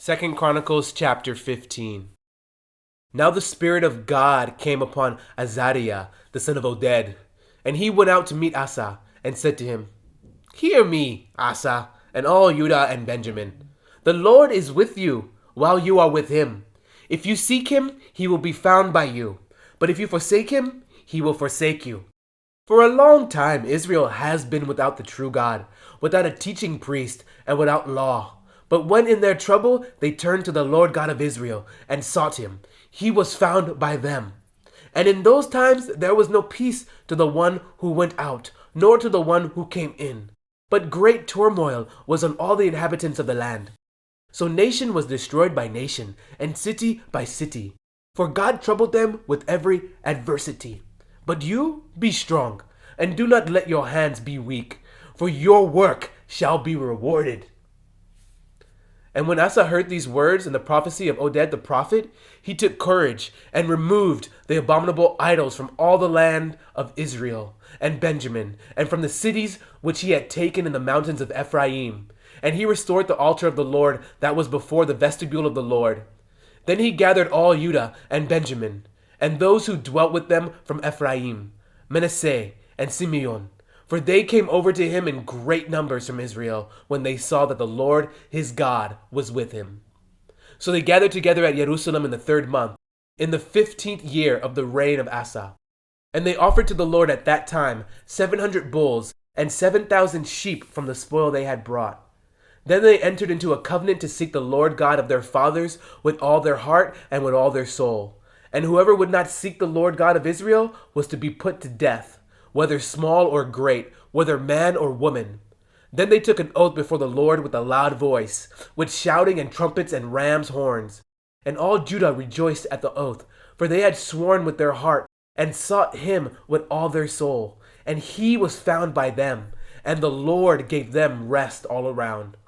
Chronicles chapter 15. Now the Spirit of God came upon Azariah, the son of Oded, and he went out to meet Asa, and said to him, Hear me, Asa, and all Judah and Benjamin. The Lord is with you, while you are with him. If you seek him, he will be found by you. But if you forsake him, he will forsake you. For a long time Israel has been without the true God, without a teaching priest, and without law. But when in their trouble they turned to the Lord God of Israel and sought him, he was found by them. And in those times there was no peace to the one who went out, nor to the one who came in. But great turmoil was on all the inhabitants of the land. So nation was destroyed by nation, and city by city. For God troubled them with every adversity. But you be strong, and do not let your hands be weak, for your work shall be rewarded. And when Asa heard these words and the prophecy of Oded the prophet, he took courage and removed the abominable idols from all the land of Israel and Benjamin, and from the cities which he had taken in the mountains of Ephraim. And he restored the altar of the Lord that was before the vestibule of the Lord. Then he gathered all Judah and Benjamin, and those who dwelt with them from Ephraim, Manasseh, and Simeon. For they came over to him in great numbers from Israel, when they saw that the Lord his God was with him. So they gathered together at Jerusalem in the 3rd month, in the 15th year of the reign of Asa. And they offered to the Lord at that time 700 bulls and 7,000 sheep from the spoil they had brought. Then they entered into a covenant to seek the Lord God of their fathers with all their heart and with all their soul. And whoever would not seek the Lord God of Israel was to be put to death, whether small or great, whether man or woman. Then they took an oath before the Lord with a loud voice, with shouting and trumpets and ram's horns. And all Judah rejoiced at the oath, for they had sworn with their heart, and sought him with all their soul. And he was found by them, and the Lord gave them rest all around.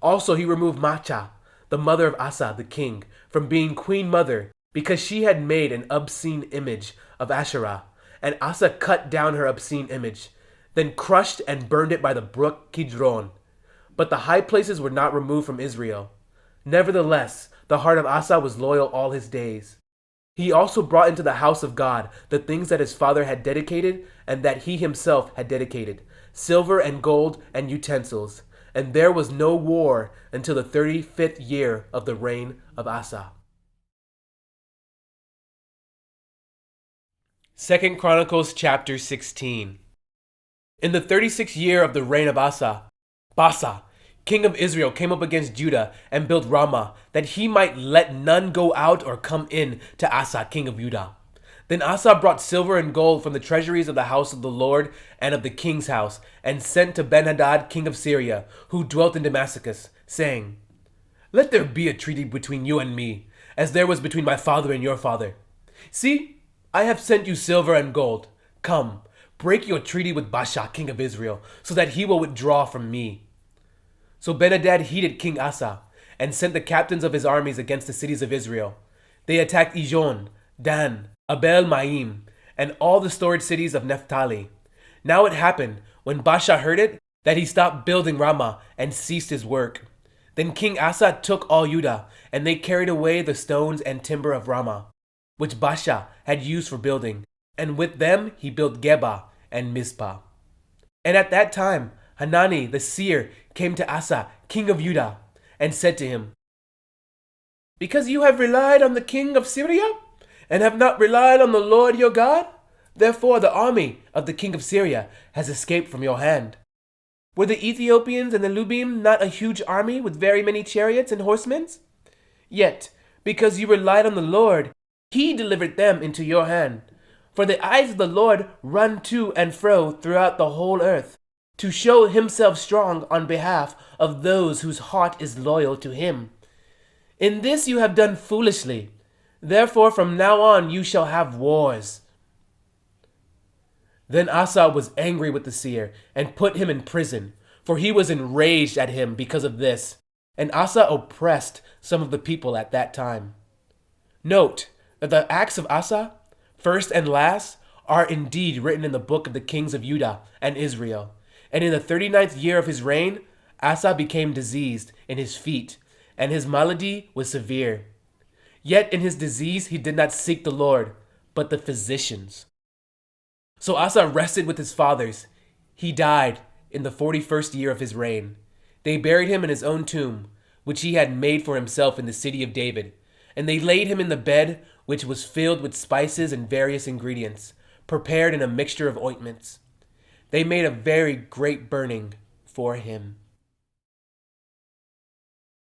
Also he removed Maachah, the mother of Asa the king, from being queen mother, because she had made an obscene image of Asherah. And Asa cut down her obscene image, then crushed and burned it by the brook Kidron. But the high places were not removed from Israel. Nevertheless, the heart of Asa was loyal all his days. He also brought into the house of God the things that his father had dedicated and that he himself had dedicated, silver and gold and utensils. And there was no war until the 35th year of the reign of Asa. 2 Chronicles chapter 16. In the 36th year of the reign of Asa, Baasha, king of Israel, came up against Judah and built Ramah, that he might let none go out or come in to Asa, king of Judah. Then Asa brought silver and gold from the treasuries of the house of the Lord and of the king's house, and sent to Ben-Hadad, king of Syria, who dwelt in Damascus, saying, Let there be a treaty between you and me, as there was between my father and your father. See, I have sent you silver and gold. Come, break your treaty with Baasha, king of Israel, so that he will withdraw from me. So Ben-Hadad heeded King Asa, and sent the captains of his armies against the cities of Israel. They attacked Ijon, Dan, Abel-Maim, and all the storage cities of Naphtali. Now it happened, when Baasha heard it, that he stopped building Ramah and ceased his work. Then King Asa took all Judah, and they carried away the stones and timber of Ramah, which Baasha had used for building, and with them he built Geba and Mizpah. And at that time Hanani the seer came to Asa, king of Judah, and said to him, Because you have relied on the king of Syria, and have not relied on the Lord your God, therefore the army of the king of Syria has escaped from your hand. Were the Ethiopians and the Lubim not a huge army with very many chariots and horsemen? Yet, because you relied on the Lord, he delivered them into your hand. For the eyes of the Lord run to and fro throughout the whole earth, to show himself strong on behalf of those whose heart is loyal to him. In this you have done foolishly. Therefore from now on you shall have wars. Then Asa was angry with the seer, and put him in prison, for he was enraged at him because of this. And Asa oppressed some of the people at that time. Note that the acts of Asa, first and last, are indeed written in the book of the kings of Judah and Israel. And in the 39th year of his reign, Asa became diseased in his feet, and his malady was severe. Yet in his disease he did not seek the Lord, but the physicians. So Asa rested with his fathers. He died in the 41st year of his reign. They buried him in his own tomb, which he had made for himself in the city of David. And they laid him in the bed which was filled with spices and various ingredients, prepared in a mixture of ointments. They made a very great burning for him.